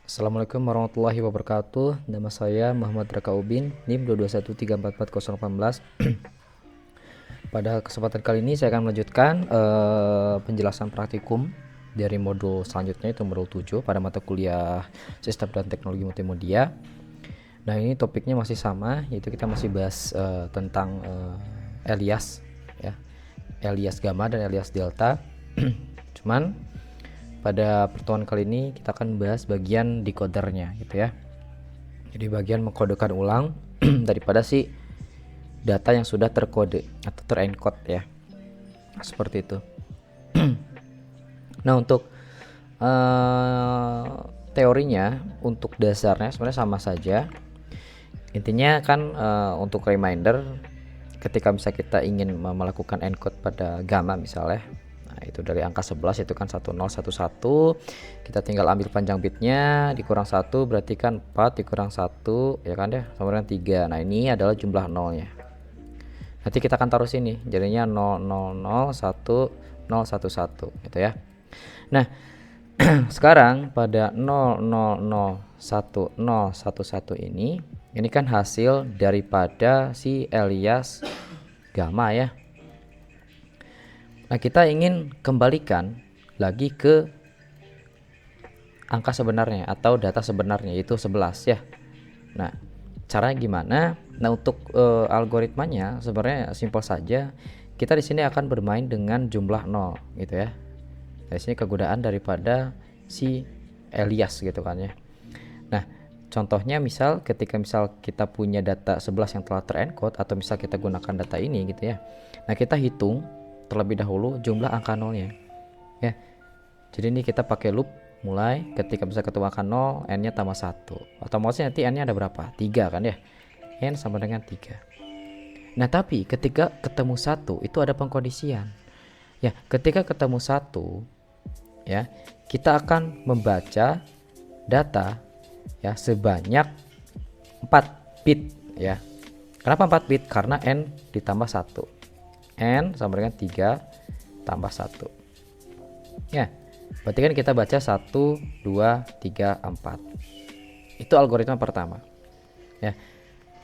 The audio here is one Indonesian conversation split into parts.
Assalamualaikum warahmatullahi wabarakatuh. Nama saya Muhammad Raka Ubin, NIM 221344018. Pada kesempatan kali ini saya akan melanjutkan penjelasan praktikum dari modul selanjutnya, itu modul 7 pada mata kuliah Sistem dan Teknologi Multimedia. Nah, ini topiknya masih sama, yaitu kita masih bahas tentang alias ya. Alias gamma dan alias delta. Cuman pada pertemuan kali ini kita akan bahas bagian decodernya gitu ya. Jadi bagian mengkodekan ulang daripada si data yang sudah terkode atau terencode ya. Seperti itu. Nah, untuk teorinya, untuk dasarnya sebenarnya sama saja. Intinya kan untuk reminder, ketika misalnya kita ingin melakukan encode pada gamma misalnya, nah itu dari angka 11 itu kan 1011, kita tinggal ambil panjang bitnya dikurang 1, berarti kan 4 dikurang 1 ya kan ya, sama dengan 3. Nah, ini adalah jumlah nolnya. Nanti kita akan taruh sini, jadinya 0001011 gitu ya. Nah, sekarang pada 0001011 ini kan hasil daripada si alias gamma ya. Nah, kita ingin kembalikan lagi ke angka sebenarnya atau data sebenarnya, yaitu 11 ya. Nah, caranya gimana? Nah, untuk algoritmanya sebenarnya simpel saja. Kita di sini akan bermain dengan jumlah 0 gitu ya. Di sini kegunaan daripada si alias gitu kan ya. Nah, contohnya misal ketika kita punya data 11 yang telah terencode, atau misal kita gunakan data ini gitu ya. Nah, kita hitung terlebih dahulu jumlah angka nolnya ya. Jadi ini kita pakai loop mulai ketika bisa ketemu angka 0, n nya tambah 1, otomatis nanti n nya ada berapa? 3 kan ya, n sama dengan 3. Nah, tapi ketika ketemu 1 itu ada pengkondisian ya. Ketika ketemu 1 ya, kita akan membaca data ya sebanyak 4 bit ya. Kenapa 4 bit? Karena n ditambah 1, n sama dengan 3 tambah 1 ya. Berarti kan kita baca 1, 2, 3, 4. Itu algoritma pertama ya.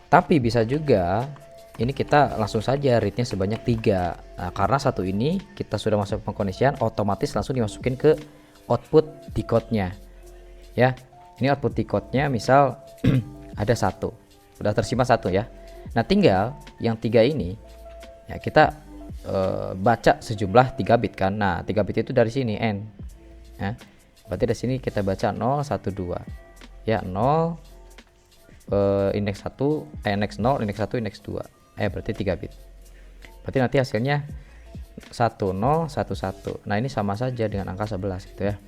Tapi bisa juga ini kita langsung saja readnya sebanyak 3. Nah, karena satu ini kita sudah masuk pengkondisian, otomatis langsung dimasukin ke output decode-nya ya. Ini output decode-nya misal ada 1, sudah tersimpan 1 ya. Nah, tinggal yang 3 ini ya kita baca sejumlah 3 bit kan. Nah, 3 bit itu dari sini n ya. Berarti dari sini kita baca 0, 1, 2 ya. 0 indeks 1, indeks 0, indeks 1, indeks 2, berarti 3 bit. Berarti nanti hasilnya 1, 0, 1, 1. Nah, ini sama saja dengan angka 11 gitu ya.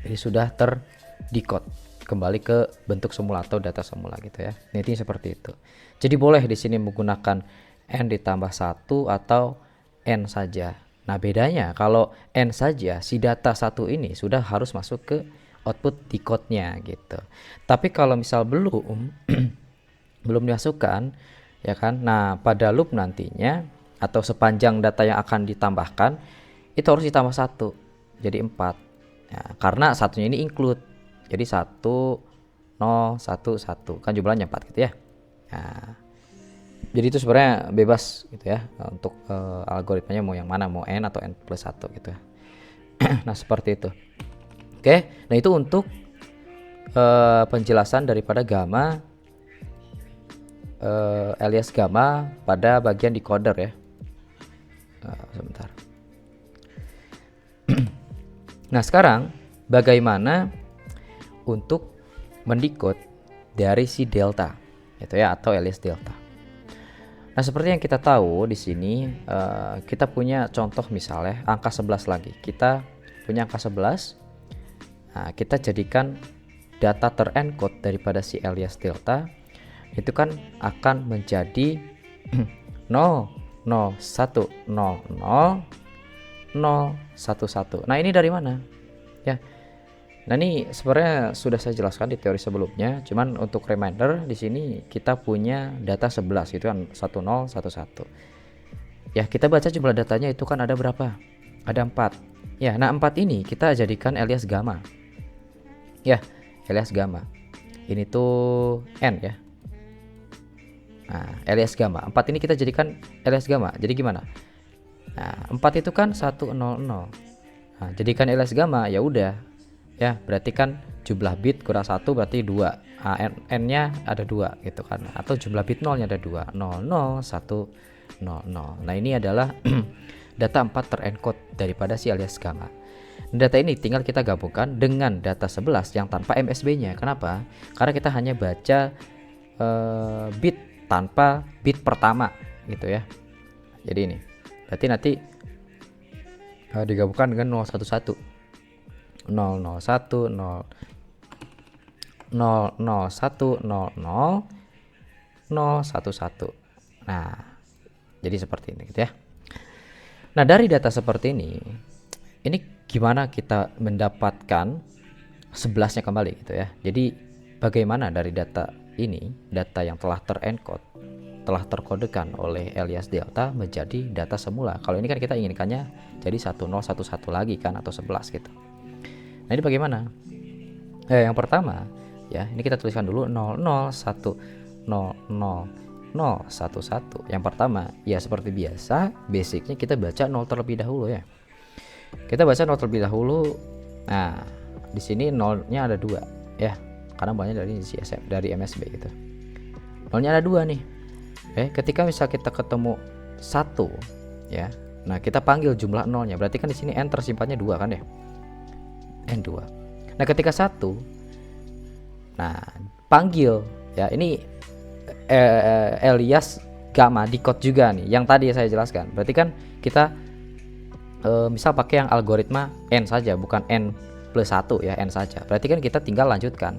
Jadi sudah terdecode kembali ke bentuk semula atau data semula gitu ya. Ini seperti itu. Jadi boleh di sini menggunakan n ditambah 1 atau n saja. Nah, bedanya kalau n saja, si data 1 ini sudah harus masuk ke output decode-nya gitu. Tapi kalau misal belum belum dimasukkan ya kan. Nah, pada loop nantinya atau sepanjang data yang akan ditambahkan itu harus ditambah 1. Jadi 4. Ya, karena satunya ini include. Jadi 1, 0, 1, 1. Kan jumlahnya 4 gitu ya. Nah, jadi itu sebenarnya bebas gitu ya untuk algoritmanya mau yang mana, mau n atau n plus 1 gitu. Nah, seperti itu. Oke, nah itu untuk penjelasan daripada gamma alias gamma pada bagian decoder ya. Sebentar. Nah, sekarang bagaimana untuk mendecode dari si delta itu ya, atau alias delta. Nah, seperti yang kita tahu di sini kita punya contoh misalnya angka 11 lagi. Kita punya angka 11. Nah, kita jadikan data terencode daripada si alias delta itu kan akan menjadi 0, 0, 1, 0, 0, 0, 1, 1. Nah, ini dari mana? Ya. Nah, ini sebenarnya sudah saya jelaskan di teori sebelumnya, cuman untuk reminder di sini kita punya data 11 itu kan 10, 11. Ya, kita baca jumlah datanya itu kan ada berapa? Ada 4. Ya, nah 4 ini kita jadikan alias gamma. Ya, alias gamma. Ini tuh N ya. Nah, alias gamma. 4 ini kita jadikan alias gamma. Jadi gimana? Nah, 4 itu kan 100. Nah, jadikan alias gamma ya udah. Ya, berarti kan jumlah bit kurang 1 berarti 2. Nah, n-nya ada 2 gitu kan. Atau jumlah bit nolnya ada 2. 00 1 00. Nah, ini adalah data 4 terencode daripada si alias gamma. Data ini tinggal kita gabungkan dengan data 11 yang tanpa MSB-nya. Kenapa? Karena kita hanya baca bit tanpa bit pertama gitu ya. Jadi ini berarti nanti digabungkan dengan 011 001 0 001 00 011. Nah, jadi seperti ini gitu ya. Nah, dari data seperti ini gimana kita mendapatkan 11-nya kembali gitu ya. Jadi bagaimana dari data ini, data yang telah terencode, telah terkodekan oleh alias delta menjadi data semula. Kalau ini kan kita inginkannya jadi 1011 lagi kan, atau 11 gitu. Nah, ini bagaimana? Yang pertama ya, ini kita tuliskan dulu 001 00011. Yang pertama ya seperti biasa, basicnya kita baca 0 terlebih dahulu ya. Kita baca 0 terlebih dahulu. Nah, di sini 0-nya ada 2 ya. Karena banyak dari CSM, dari MSB gitu. 0-nya ada 2 nih. Ketika misal kita ketemu 1 ya. Nah, kita panggil jumlah 0-nya. Berarti kan di sini n tersimpannya 2 kan ya. N2. Nah, ketika 1, nah, panggil ya. Ini alias gamma decode juga nih. Yang tadi saya jelaskan. Berarti kan kita misal pakai yang algoritma n saja, bukan n plus 1 ya, n saja. Berarti kan kita tinggal lanjutkan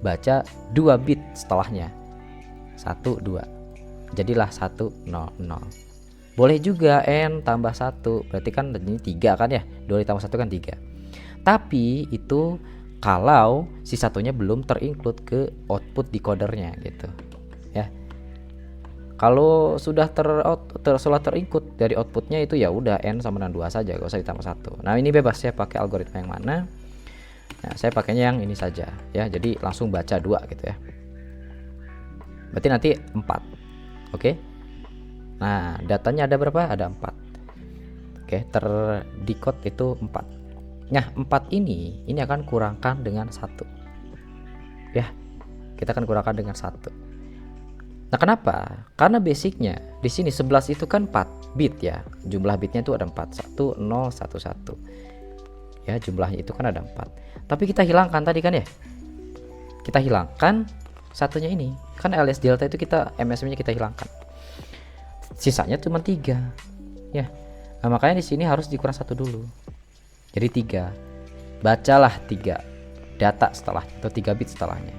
baca 2 bit setelahnya, 1 2, jadilah 100. Boleh juga n tambah 1, berarti kan ini 3 kan ya, 2 ditambah 1 kan 3. Tapi itu kalau si satunya belum terinclude ke output decodernya gitu ya. Kalau sudah terinclude dari outputnya itu ya udah n sama dengan 2 saja, gak usah ditambah 1. Nah, ini bebas ya pakai algoritma yang mana. Nah, saya pakainya yang ini saja ya. Jadi langsung baca 2 gitu ya. Berarti nanti 4. Oke. Nah, datanya ada berapa? Ada 4. Oke, terdecode itu 4. Nah, 4 ini akan kurangkan dengan 1. Ya. Kita akan kurangkan dengan 1. Nah, kenapa? Karena basicnya di sini 11 itu kan 4 bit ya. Jumlah bitnya itu ada 4. 1 0 1 1. Ya, jumlahnya itu kan ada 4. Tapi kita hilangkan tadi kan ya. Kita hilangkan satunya ini. Kan alias delta itu kita MSB-nya kita hilangkan. Sisanya cuma 3. Ya. Nah, makanya di sini harus dikurang 1 dulu. Jadi 3. Bacalah 3 data setelah atau 3 bit setelahnya.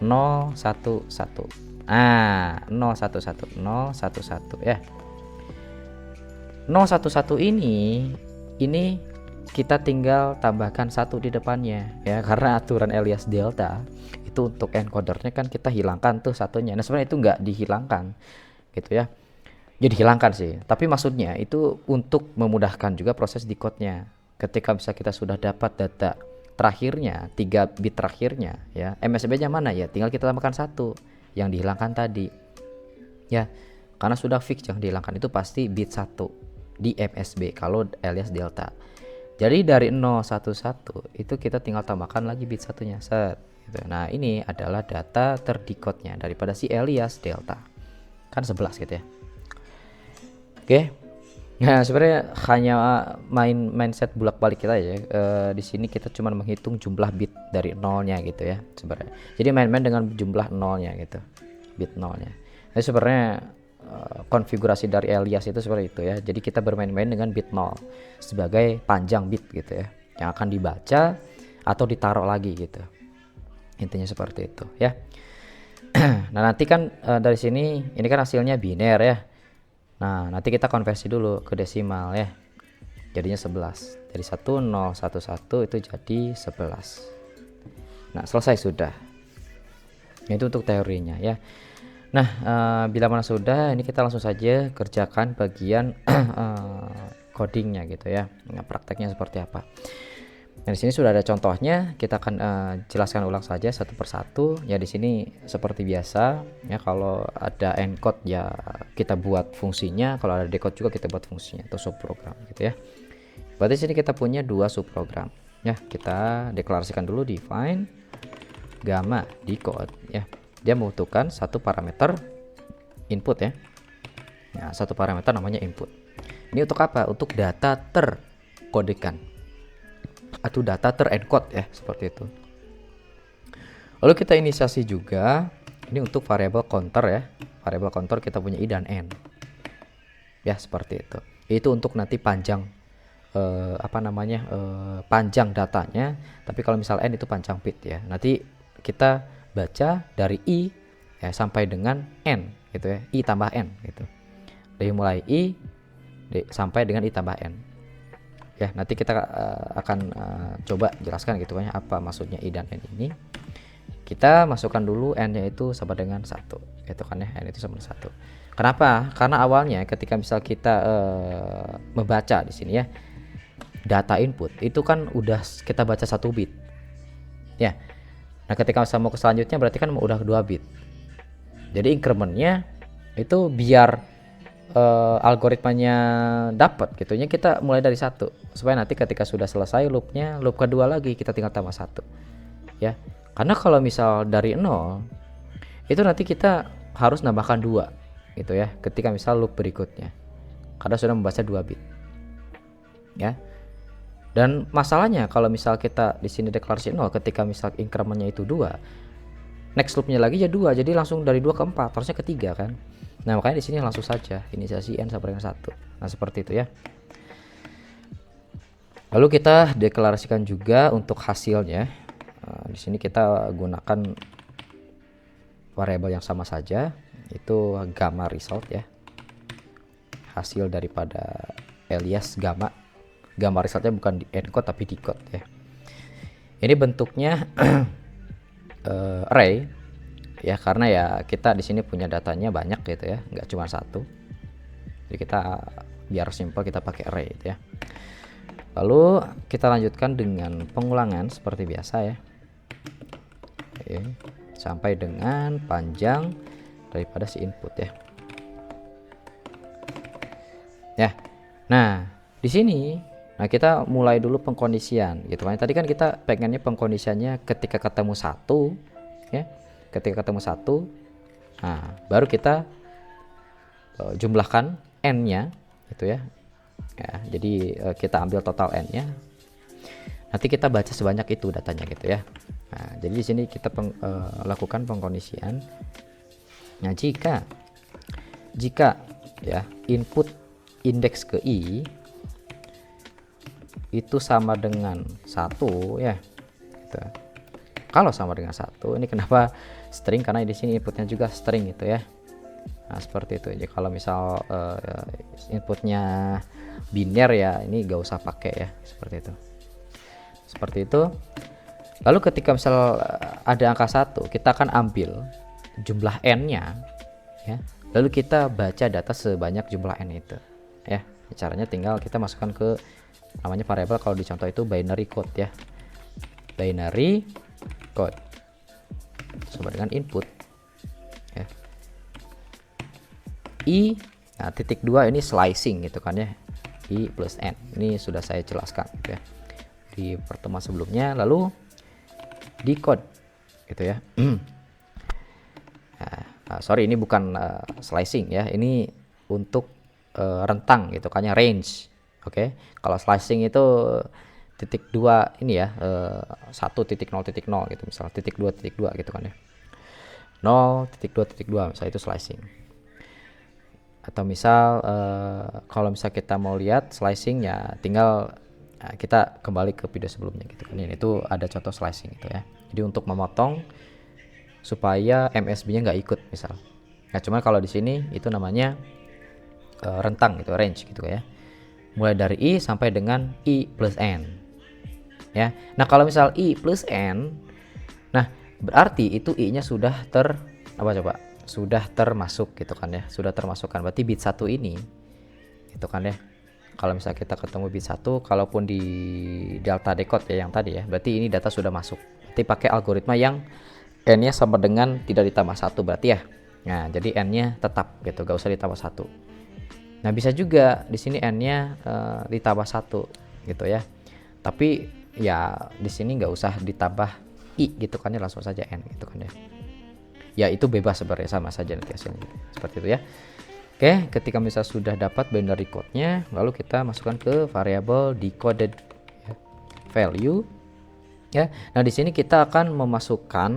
0 1 1. 011 011 ya. 011 ini kita tinggal tambahkan 1 di depannya ya, karena aturan alias delta itu untuk encodernya kan kita hilangkan tuh satunya. Nah, sebenarnya itu nggak dihilangkan gitu ya. Jadi hilangkan sih, tapi maksudnya itu untuk memudahkan juga proses decode-nya. Ketika bisa kita sudah dapat data terakhirnya, 3 bit terakhirnya ya, MSB-nya mana ya, tinggal kita tambahkan 1 yang dihilangkan tadi ya, karena sudah fix yang dihilangkan itu pasti bit 1 di MSB kalau alias delta. Jadi dari 011 itu kita tinggal tambahkan lagi bit satunya set gitu. Nah, ini adalah data terdecode-nya daripada si alias delta kan 11 gitu ya. Oke. Nah, sebenarnya hanya mindset bulak-balik kita ya. Di sini kita cuma menghitung jumlah bit dari nolnya gitu ya sebenarnya. Jadi main-main dengan jumlah nolnya gitu, bit nolnya. Jadi sebenarnya konfigurasi dari alias itu seperti itu ya. Jadi kita bermain-main dengan bit 0 sebagai panjang bit gitu ya, yang akan dibaca atau ditaruh lagi gitu. Intinya seperti itu ya. Nah, nanti kan dari sini ini kan hasilnya biner ya. Nah, nanti kita konversi dulu ke desimal ya. Jadinya 11. Dari 1011 itu jadi 11. Nah, selesai sudah. Itu untuk teorinya ya. Nah, bila mana sudah, ini kita langsung saja kerjakan bagian codingnya gitu ya. Nah, prakteknya seperti apa. Nah, di sini sudah ada contohnya, kita akan jelaskan ulang saja satu persatu. Ya di sini seperti biasa ya, kalau ada encode ya kita buat fungsinya, kalau ada decode juga kita buat fungsinya atau subprogram gitu ya. Berarti sini kita punya dua subprogram. Ya, kita deklarasikan dulu define gamma decode ya. Dia membutuhkan satu parameter input ya. Nah, satu parameter namanya input. Ini untuk apa? Untuk data terkodekan atau data terencode ya, seperti itu. Lalu kita inisiasi juga ini untuk variabel counter ya. Variabel counter kita punya i dan n. Ya, seperti itu. Itu untuk nanti panjang panjang datanya, tapi kalau misal n itu panjang bit ya. Nanti kita baca dari i ya sampai dengan n gitu ya. I tambah n gitu. Dari mulai i sampai dengan i tambah n. Ya, nanti kita akan coba jelaskan gitu kan ya, apa maksudnya i dan n ini. Kita masukkan dulu n-nya itu sama dengan 1 gitu kan ya, n itu sama dengan 1. Kenapa? Karena awalnya ketika misal kita membaca di sini ya, data input itu kan udah kita baca 1 bit ya. Nah, ketika saya mau ke selanjutnya berarti kan udah 2 bit. Jadi incrementnya itu biar algoritmanya dapat gitunya, kita mulai dari 1 supaya nanti ketika sudah selesai loopnya, loop kedua lagi kita tinggal tambah 1 ya. Karena kalau misal dari 0 itu nanti kita harus nambahkan 2 gitu ya ketika misal loop berikutnya, karena sudah membaca 2 bit ya. Dan masalahnya kalau misal kita di sini deklarasi 0 ketika misal incrementnya itu 2, next loopnya lagi ya 2, jadi langsung dari 2 ke 4, harusnya ke 3 kan. Nah, makanya di sini langsung saja inisiasi n sama dengan 1. Nah, seperti itu ya. Lalu kita deklarasikan juga untuk hasilnya. Di sini kita gunakan variabel yang sama saja, itu gamma result ya. Hasil daripada alias gamma. Gamma resultnya bukan di encode tapi decode ya. Ini bentuknya array ya, karena ya kita di sini punya datanya banyak gitu ya, nggak cuma 1. Jadi kita biar simple kita pakai array gitu ya. Lalu kita lanjutkan dengan pengulangan seperti biasa ya. Oke, sampai dengan panjang daripada si input ya. Ya. Nah, di sini kita mulai dulu pengkondisian gitu kan. Tadi kan kita pengennya pengkondisiannya ketika ketemu 1 ya. Ketika ketemu 1, nah baru kita jumlahkan n-nya gitu ya. Jadi kita ambil total n-nya. Nanti kita baca sebanyak itu datanya gitu ya. Nah, jadi di sini kita lakukan pengkondisian. Nah, jika ya input indeks ke i itu sama dengan 1 ya. Gitu. Kalau sama dengan 1, ini kenapa string, karena di sini inputnya juga string gitu ya. Nah, seperti itu. Jadi kalau misal inputnya biner ya, ini gak usah pakai ya, seperti itu. Seperti itu. Lalu ketika misal ada angka 1, kita akan ambil jumlah n-nya ya. Lalu kita baca data sebanyak jumlah n itu ya. Caranya tinggal kita masukkan ke namanya variabel, kalau di contoh itu binary code ya. Binary code sama dengan input ya. I titik 2 ini slicing gitu kan ya, i plus n, ini sudah saya jelaskan gitu ya di pertemuan sebelumnya. Lalu decode gitu ya. Sorry, ini bukan slicing ya, ini untuk rentang gitu kan ya, range. Oke. Kalau slicing itu titik 2 ini ya, 1.0.0 gitu misal, titik 2 gitu kan ya, 0.2.2 misalnya, itu slicing. Atau misal kalau misal kita mau lihat slicing ya, tinggal kita kembali ke video sebelumnya gitu kan. Ini itu ada contoh slicing gitu ya. Jadi untuk memotong supaya MSB-nya nggak ikut misal. Nah, cuma kalau di sini itu namanya rentang gitu, range gitu ya. Mulai dari i sampai dengan i plus n ya. Nah, kalau misal i plus n, nah berarti itu i-nya sudah sudah termasuk gitu kan ya, sudah termasukkan. Berarti bit 1 ini gitu kan ya, Kalau misalnya kita ketemu bit 1, kalaupun di delta decode ya yang tadi ya, berarti ini data sudah masuk. Berarti pakai algoritma yang n-nya sama dengan tidak ditambah 1 berarti ya. Nah, jadi n-nya tetap gitu, gak usah ditambah 1. Nah, bisa juga di sini n-nya ditambah 1 gitu ya. Tapi ya di sini nggak usah ditambah i gitu kan ya, langsung saja n gitu kan ya. Ya itu bebas sebenarnya, sama saja nanti hasilnya. Seperti itu ya. Oke, ketika misalnya sudah dapat binary code-nya, lalu kita masukkan ke variabel decoded value ya. Nah, di sini kita akan memasukkan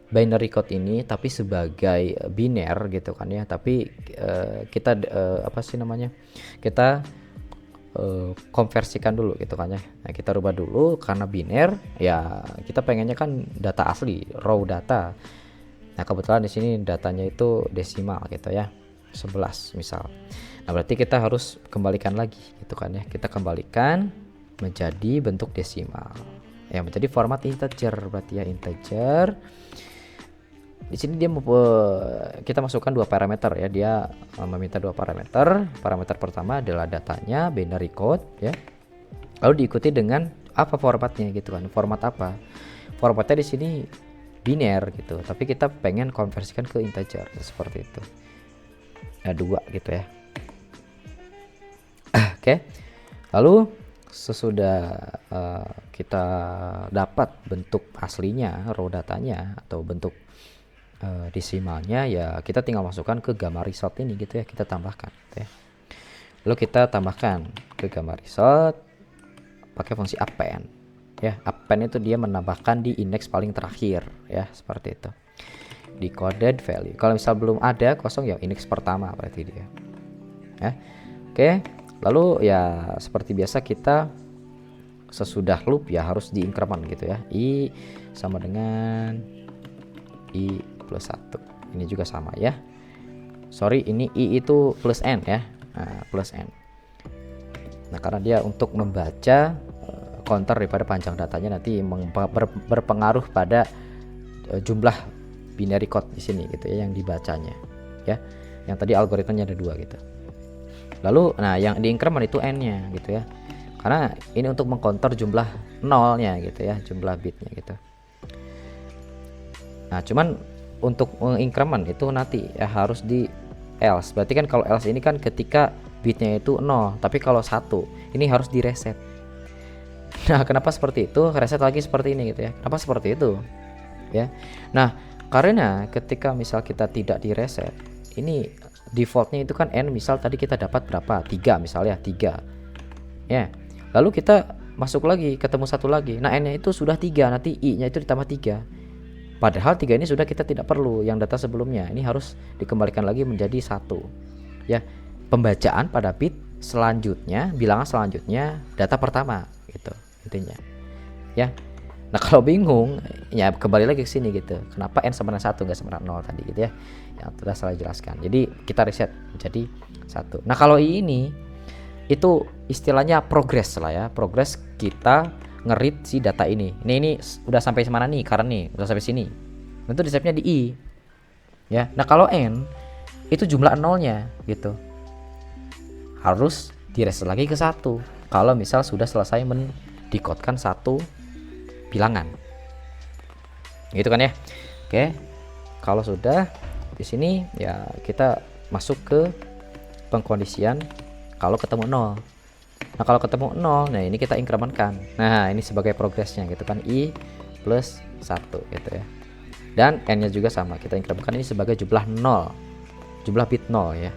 binary code ini tapi sebagai biner gitu kan ya. Tapi kita apa sih namanya? Kita konversikan dulu gitu kan ya. Nah, kita rubah dulu karena biner ya, kita pengennya kan data asli, raw data. Nah, kebetulan di sini datanya itu desimal gitu ya. 11 misal. Nah, berarti kita harus kembalikan lagi gitu kan ya. Kita kembalikan menjadi bentuk desimal. Ya, menjadi format integer berarti ya, integer. Di sini dia kita masukkan 2 parameter ya. Dia meminta 2 parameter. Parameter pertama adalah datanya binary code ya. Lalu diikuti dengan apa formatnya gitu kan. Format apa? Formatnya di sini biner gitu. Tapi kita pengen konversikan ke integer seperti itu. Nah, 2 gitu ya. Oke. Lalu sesudah kita dapat bentuk aslinya, raw datanya atau bentuk desimalnya, ya kita tinggal masukkan ke gamma result ini gitu ya, kita tambahkan gitu ya. Lalu kita tambahkan ke gamma result pakai fungsi append ya. Append itu dia menambahkan di indeks paling terakhir ya, seperti itu. Decoded value, kalau misal belum ada kosong ya indeks pertama berarti dia ya. Oke, lalu ya seperti biasa kita sesudah loop ya harus diincrement gitu ya. I sama dengan i plus 1, ini juga sama ya. Sorry, ini i itu plus n ya. Nah, plus n. Nah, karena dia untuk membaca counter daripada panjang datanya nanti berpengaruh pada jumlah binary code di sini gitu ya yang dibacanya ya. Yang tadi algoritmanya ada 2 gitu. Lalu nah yang di increment itu n-nya gitu ya. Karena ini untuk mengcounter jumlah nolnya gitu ya, jumlah bitnya gitu. Nah, cuman untuk increment itu nanti ya harus di else. Berarti kan kalau else ini kan ketika bitnya itu 0, tapi kalau 1 ini harus di reset. Nah, kenapa seperti itu? Reset lagi seperti ini gitu ya. Kenapa seperti itu? Ya. Nah, karena ketika misal kita tidak di reset, ini defaultnya itu kan n, misal tadi kita dapat berapa? 3 misalnya, 3 ya. Lalu kita masuk lagi, ketemu 1 lagi. Nah, n nya itu sudah 3, nanti i nya itu ditambah 3. Padahal 3 ini sudah kita tidak perlu, yang data sebelumnya ini harus dikembalikan lagi menjadi 1 ya. Pembacaan pada bit selanjutnya, bilangan selanjutnya data pertama gitu intinya ya. Nah, kalau bingung ya kembali lagi ke sini gitu. Kenapa n sama dengan 1 nggak sama dengan 0 tadi gitu ya. Yang sudah saya jelaskan. Jadi kita reset menjadi 1. Nah, kalau ini itu istilahnya progress lah ya. Progress kita nge-read si data ini. Ini udah sampai mana nih? Karena nih udah sampai sini. Itu di save-nya di i. Ya. Nah, kalau n itu jumlah nolnya gitu. Harus di reset lagi ke 1. Kalau misal sudah selesai mendikodekan 1 bilangan gitu kan ya. Oke, kalau sudah di sini ya kita masuk ke pengkondisian kalau ketemu 0. Nah, kalau ketemu 0, nah ini kita incrementkan. Nah, ini sebagai progresnya gitu kan, i plus 1 gitu ya. Dan n nya juga sama, kita incrementkan ini sebagai jumlah 0, jumlah bit 0 ya.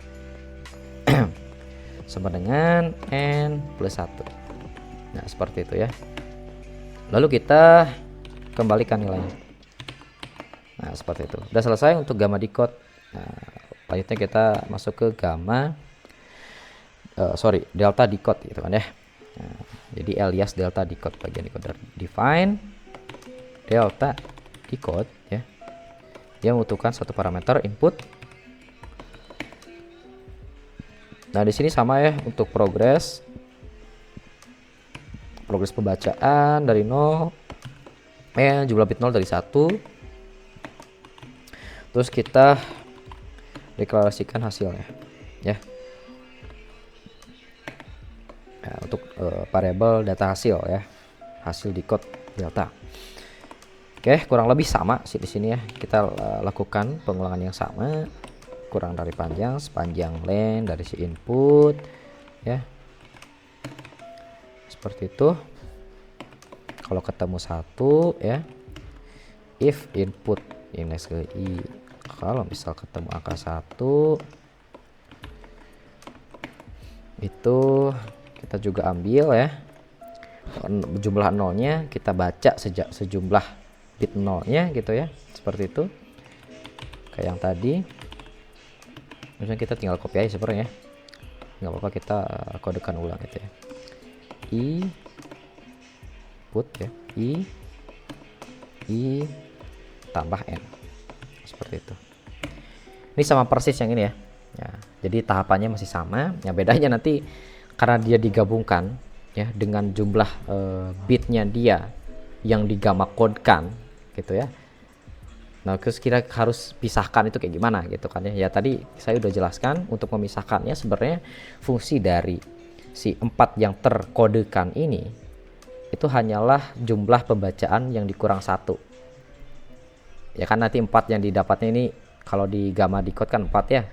Sama dengan n plus 1. Nah, seperti itu ya. Lalu kita kembalikan nilainya. Nah, seperti itu. Udah selesai untuk gamma decode. Nah, selanjutnya kita masuk ke gamma delta decode gitu kan ya. Nah, jadi alias delta decode, bagian decoder. Define delta decode ya. Dia membutuhkan satu parameter input. Nah, di sini sama ya untuk progress pembacaan dari 0, jumlah bit 0 dari 1. Terus kita deklarasikan hasilnya ya. variabel data hasil ya, hasil di code delta. Oke, kurang lebih sama sih di sini ya. Kita lakukan pengulangan yang sama, kurang dari panjang, sepanjang len dari si input ya, seperti itu. Kalau ketemu 1 ya, if input index ke i, kalau misal ketemu angka 1 itu kita juga ambil ya jumlah nolnya, kita baca sejumlah bit nolnya gitu ya, seperti itu kayak yang tadi. Misalnya kita tinggal copy aja sebenarnya, nggak apa-apa, kita kodekan ulang gitu ya, i put ya, i tambah n, seperti itu. Ini sama persis yang ini ya. Ya, jadi tahapannya masih sama. Ya, bedanya nanti karena dia digabungkan ya dengan jumlah bitnya dia yang digamma codekan gitu ya. Nah, terus kira harus pisahkan itu kayak gimana gitu kan ya. Ya tadi saya udah jelaskan untuk memisahkannya sebenarnya fungsi dari si 4 yang terkodekan ini itu hanyalah jumlah pembacaan yang dikurang 1. Ya kan nanti 4 yang didapatnya ini kalau di gamma decode kan 4 ya.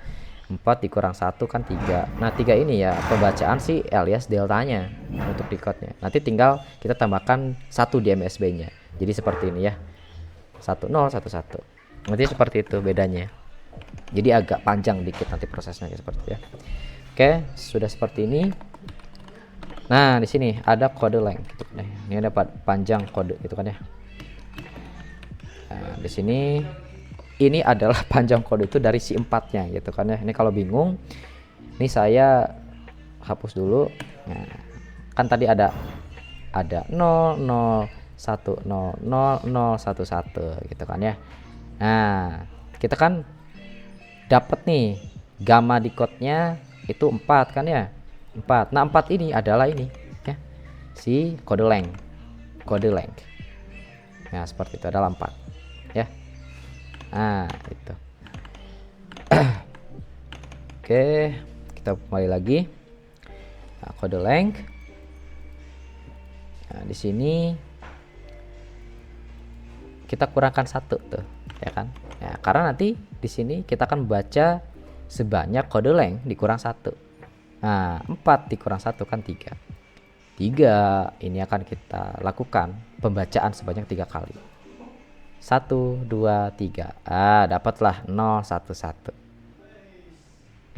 4 dikurang 1 kan 3. Nah 3 ini ya pembacaan si alias deltanya untuk decode-nya. Nanti tinggal kita tambahkan 1 di MSB-nya. Jadi seperti ini ya. 10 11. Nanti seperti itu bedanya. Jadi agak panjang dikit nanti prosesnya seperti itu ya. Oke, sudah seperti ini. Nah, di sini ada kode length gitu. Nah, ini ada panjang kode gitu kan ya. Nah, di sini ini adalah panjang kode itu dari si 4-nya gitu kan ya. Ini kalau bingung, ini saya hapus dulu. Nah, kan tadi ada 0 0 1 0 0 0 1 1 gitu kan ya. Nah, kita kan dapat nih gamma decode-nya itu 4 kan ya. 4. Nah, 4 ini adalah ini ya. Si kode length. Kode length. Nah, seperti itu adalah 4 ya. Nah, itu. Oke, kita kembali lagi. Nah, kode length. Nah, di sini kita kurangkan 1 tuh, ya kan? Ya, karena nanti di sini kita akan baca sebanyak kode length dikurang 1. Nah, 4 dikurang 1 kan 3. 3 ini akan kita lakukan pembacaan sebanyak 3 kali. 1 2 3. Dapatlah 0 1 1.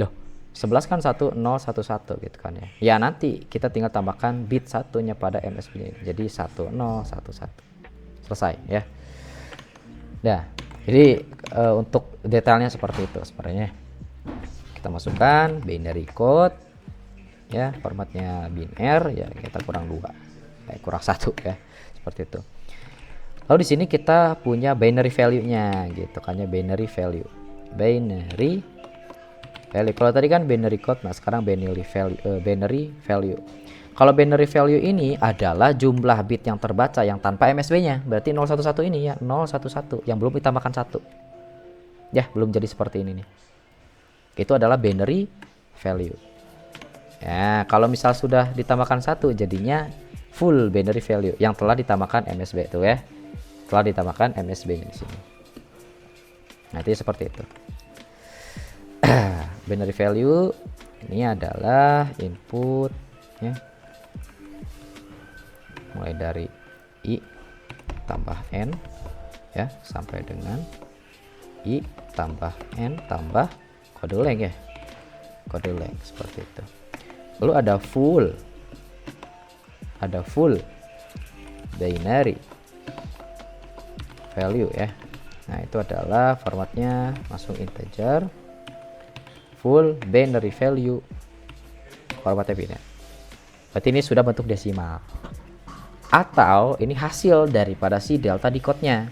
Loh, 11 kan 1 0 1 1 gitu kan ya. Ya nanti kita tinggal tambahkan bit satunya pada MSB ini. Jadi 1 0 1 1. Selesai ya. Nah, jadi untuk detailnya seperti itu sebenarnya. Kita masukkan binary code ya, formatnya biner ya, kita kurang 2. Kurang 1 ya. Seperti itu. Lalu di sini kita punya binary value-nya gitu kan ya, binary value. Binary value. Kalau tadi kan binary code, nah sekarang binary value. Kalau binary value ini adalah jumlah bit yang terbaca yang tanpa MSB-nya. Berarti 011 ini ya, 011 yang belum ditambahkan 1. Ya, belum jadi seperti ini nih. Itu adalah binary value. Ya, kalau misal sudah ditambahkan 1 jadinya full binary value yang telah ditambahkan MSB itu ya. Telah ditambahkan MSB di sini. Nanti seperti itu. Binary value ini adalah input ya. Mulai dari i tambah n ya sampai dengan i tambah n tambah kode length ya. Kode length seperti itu. Lalu ada full binary value ya. Nah, itu adalah formatnya langsung integer. Full binary value formatnya biner. Berarti ini sudah bentuk desimal. Atau ini hasil daripada si delta decode-nya.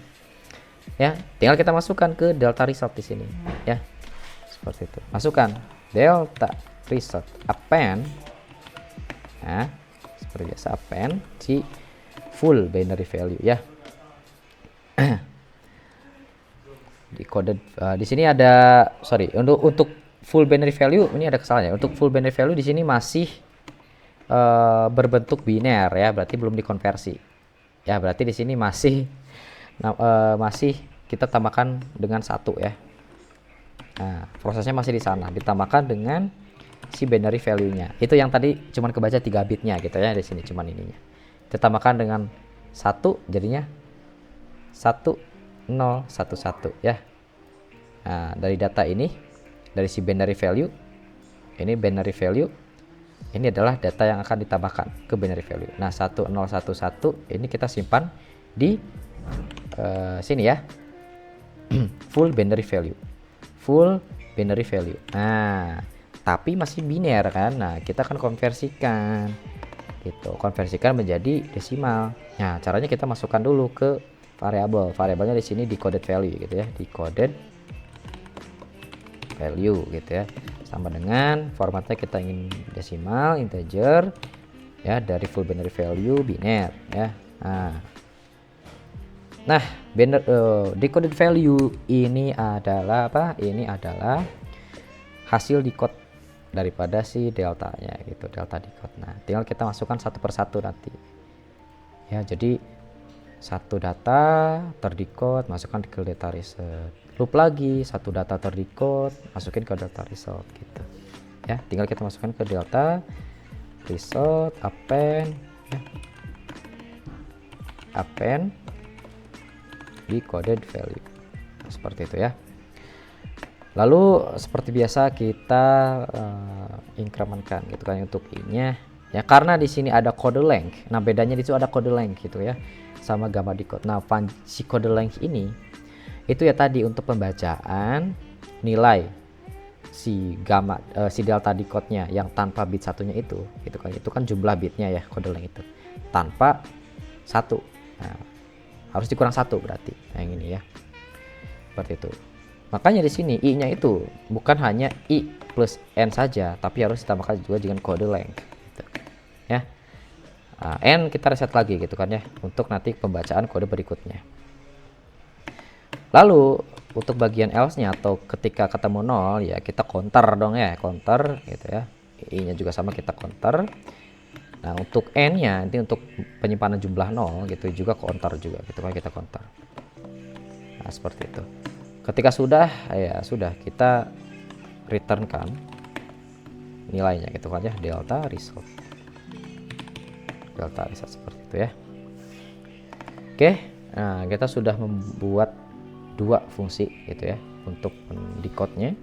Ya, tinggal kita masukkan ke delta result di sini ya. Seperti itu. Masukkan delta result append. Nah, seperti biasa append si full binary value ya. Di kode di sini ada untuk full binary value ini ada kesalahannya. Untuk full binary value di sini masih berbentuk biner ya, berarti belum dikonversi. Ya, berarti di sini masih kita tambahkan dengan 1 ya. Nah, prosesnya masih di sana, ditambahkan dengan si binary value-nya. Itu yang tadi cuman kebaca 3 bitnya gitu ya, di sini cuman ininya. Kita tambahkan dengan 1 jadinya 1011 ya. Nah, dari data ini, dari si binary value, ini binary value, ini adalah data yang akan ditambahkan ke binary value. Nah, 1011 ini kita simpan di sini ya. Full binary value. Full binary value. Nah, tapi masih biner kan. Nah, kita akan konversikan. Gitu. Konversikan menjadi desimal. Nah, caranya kita masukkan dulu ke variabel. Variabelnya di sini decoded value gitu ya. Decoded value gitu ya. Sama dengan formatnya kita ingin desimal, integer ya, dari full binary value biner ya. Nah, decoded value ini adalah apa? Ini adalah hasil decode daripada si deltanya gitu, delta decode. Nah, tinggal kita masukkan satu persatu nanti. Ya, jadi satu data terdecode masukkan ke data result. Loop lagi, satu data terdecode masukin ke data result gitu. Ya, tinggal kita masukkan ke delta result, append ya. Append decoded value. Nah, seperti itu ya. Lalu seperti biasa kita incrementkan gitu kan untuk i-nya ya, karena di sini ada kode length. Nah, bedanya di situ ada kode length gitu ya sama gamma decode. Nah, si kode length ini itu ya tadi untuk pembacaan nilai si gamma si delta decode-nya yang tanpa bit satunya itu kan jumlah bitnya ya, kode length itu tanpa 1. Nah, harus dikurang 1 berarti. Nah, yang ini ya. Seperti itu. Makanya di sini i-nya itu bukan hanya i plus n saja, tapi harus ditambahkan juga dengan kode length gitu. Ya. N kita reset lagi gitu kan ya, untuk nanti pembacaan kode berikutnya. Lalu untuk bagian else-nya atau ketika ketemu 0 ya kita counter dong ya, counter gitu ya. I-nya juga sama kita counter. Nah, untuk n-nya nanti untuk penyimpanan jumlah 0 gitu juga counter juga gitu kan, kita counter. Nah, seperti itu. Ketika sudah ya sudah, kita returnkan nilainya gitu kan ya, delta result. Delta result seperti itu ya. Oke, nah kita sudah membuat 2 fungsi gitu ya untuk decode-nya.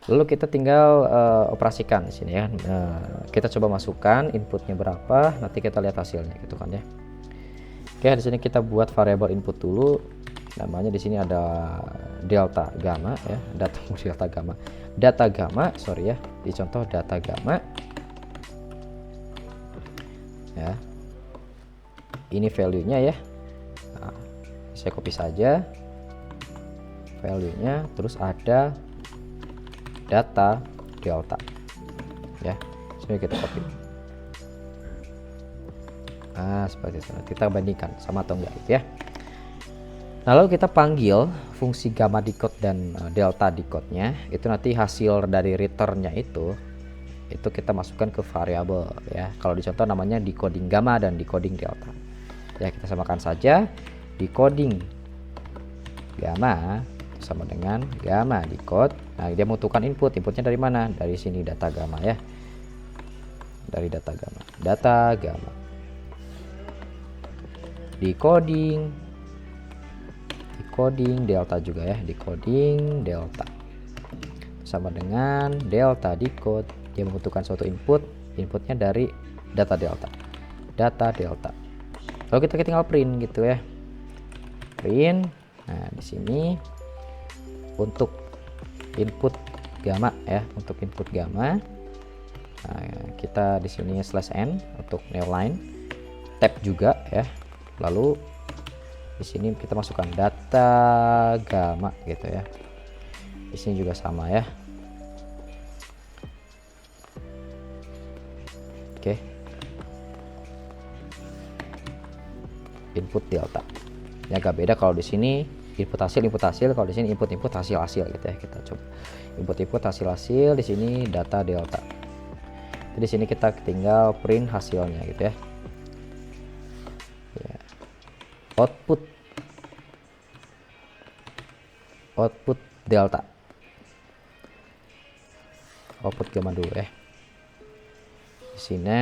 Lalu kita tinggal operasikan di sini ya. Kita coba masukkan inputnya berapa, nanti kita lihat hasilnya gitu kan ya. Oke, di sini kita buat variabel input dulu. Namanya di sini ada delta gamma ya, data gamma, sorry ya, di contoh data gamma ya. Ini value-nya ya. Nah, saya copy saja value-nya, terus ada data delta ya, sini kita copy. Nah, seperti itu. Kita bandingkan sama atau enggak gitu ya. Nah, lalu kita panggil fungsi gamma decode dan delta decode-nya. Itu nanti hasil dari return-nya itu kita masukkan ke variabel ya. Kalau di contoh namanya decoding gamma dan decoding delta. Ya, kita samakan saja. Decoding gamma sama dengan gamma decode. Nah, dia membutuhkan inputnya dari mana? Dari sini data gamma ya. Dari data gamma. Decoding delta juga ya, decoding delta sama dengan delta decode. Dia membutuhkan suatu inputnya dari data delta. Lalu kita tinggal print gitu ya, print. Nah, di sini untuk input gamma ya, untuk input gamma. Nah, kita di sini /n untuk nearline, tab juga ya. Lalu di sini kita masukkan data gamma gitu ya. Di sini juga sama ya. Oke. Input delta. Ya, agak beda kalau di sini input hasil, kalau di sini input hasil gitu ya. Kita coba input hasil, di sini data delta. Jadi sini kita tinggal print hasilnya gitu ya. Ya. Output delta. Output gamma dulu ya. Di sini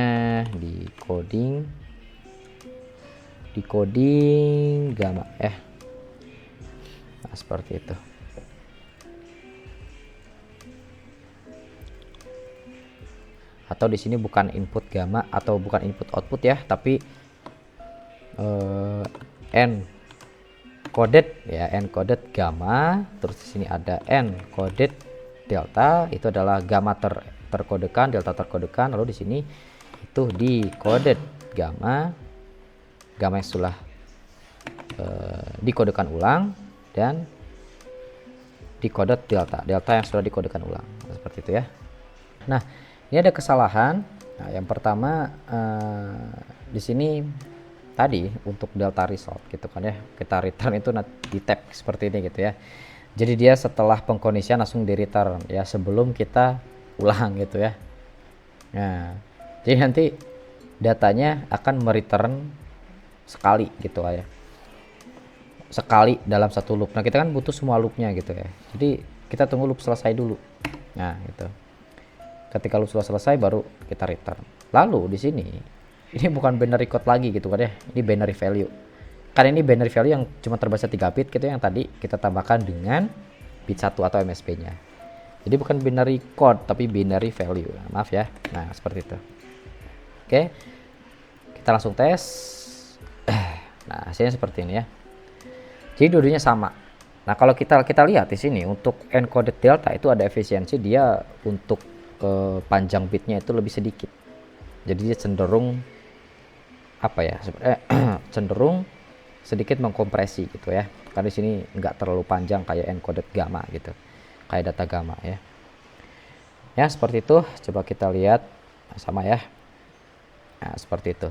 decoding gamma ya. Nah, seperti itu. Atau di sini bukan input gamma atau bukan input output ya, tapi encoded ya, encoded gamma. Terus di sini ada encoded delta, itu adalah gamma terkodekan, delta terkodekan. Lalu di sini itu decoded gamma yang sudah dikodekan ulang, dan decoded delta yang sudah dikodekan ulang, seperti itu ya. Nah, ini ada kesalahan. Nah, yang pertama di sini tadi untuk delta result gitu kan ya, kita return itu di tab seperti ini gitu ya. Jadi dia setelah pengkondisian langsung di return ya, sebelum kita ulang gitu ya. Nah, jadi nanti datanya akan mereturn sekali gitu ya, sekali dalam satu loop. Nah, kita kan butuh semua loopnya gitu ya, jadi kita tunggu loop selesai dulu. Nah gitu, ketika loop sudah selesai baru kita return. Lalu di sini ini bukan binary code lagi gitu kan ya, ini binary value. Kan ini binary value yang cuma terbaca 3 bit gitu, yang tadi kita tambahkan dengan bit 1 atau MSB nya. Jadi bukan binary code tapi binary value. Maaf ya. Nah, seperti itu. Oke, kita langsung tes. Nah, hasilnya seperti ini ya. Jadi dua-duanya sama. Nah, kalau kita lihat di sini untuk encoded delta itu ada efisiensi dia untuk panjang bitnya itu lebih sedikit. Jadi dia cenderung apa ya? Cenderung sedikit mengkompresi gitu ya. Karena di sini nggak terlalu panjang kayak encoded gamma gitu. Kayak data gamma ya. Ya, seperti itu. Coba kita lihat sama ya. Nah, seperti itu.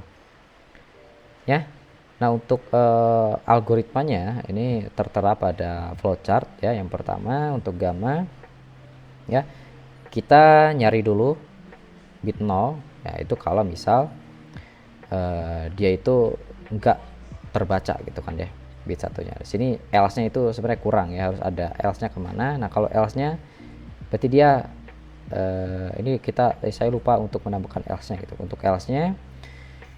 Ya. Nah, untuk algoritmanya ini tertera pada flowchart ya. Yang pertama untuk gamma ya, kita nyari dulu bit 0 ya, itu kalau misal dia itu enggak terbaca gitu kan ya, bit satunya. Di sini else-nya itu sebenarnya kurang ya, harus ada else-nya kemana. Nah, kalau else-nya berarti dia ini saya lupa untuk menambahkan else-nya gitu. Untuk else-nya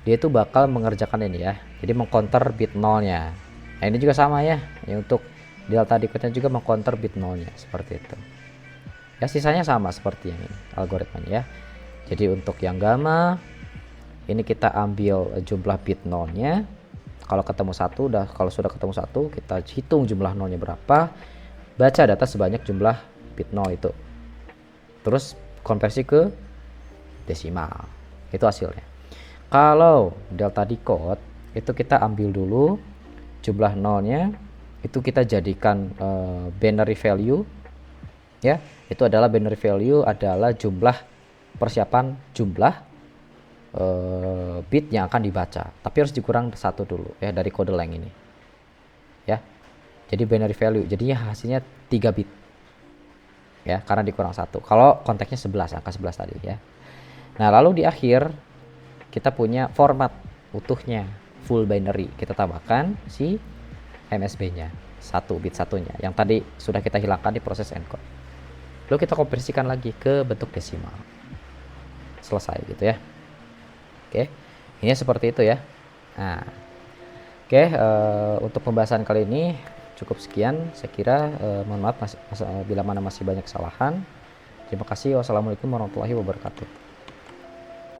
dia itu bakal mengerjakan ini ya, jadi mengcounter bit 0-nya. Nah, ini juga sama ya, untuk delta decode-nya juga mengcounter bit 0-nya seperti itu ya. Sisanya sama seperti yang ini algoritmanya ya. Jadi untuk yang gamma ini kita ambil jumlah bit 0-nya. Kalau ketemu 1, kalau sudah ketemu 1 kita hitung jumlah 0-nya berapa, baca data sebanyak jumlah bit 0 itu, terus konversi ke desimal, itu hasilnya. Kalau delta decode itu kita ambil dulu jumlah 0-nya, itu kita jadikan binary value ya. Itu adalah binary value adalah jumlah persiapan jumlah bit yang akan dibaca, tapi harus dikurang 1 dulu ya dari kode length ini ya. Jadi binary value jadinya hasilnya 3 bit ya, karena dikurang 1 kalau konteksnya 11, angka 11 tadi ya. Nah, lalu di akhir kita punya format utuhnya full binary, kita tambahkan si MSB-nya 1 bit satunya yang tadi sudah kita hilangkan di proses encode. Lalu kita konversikan lagi ke bentuk desimal, selesai gitu ya. Oke, ini seperti itu ya. Nah, oke, untuk pembahasan kali ini cukup sekian. Saya kira mohon maaf bila mana masih banyak kesalahan. Terima kasih. Wassalamualaikum warahmatullahi wabarakatuh.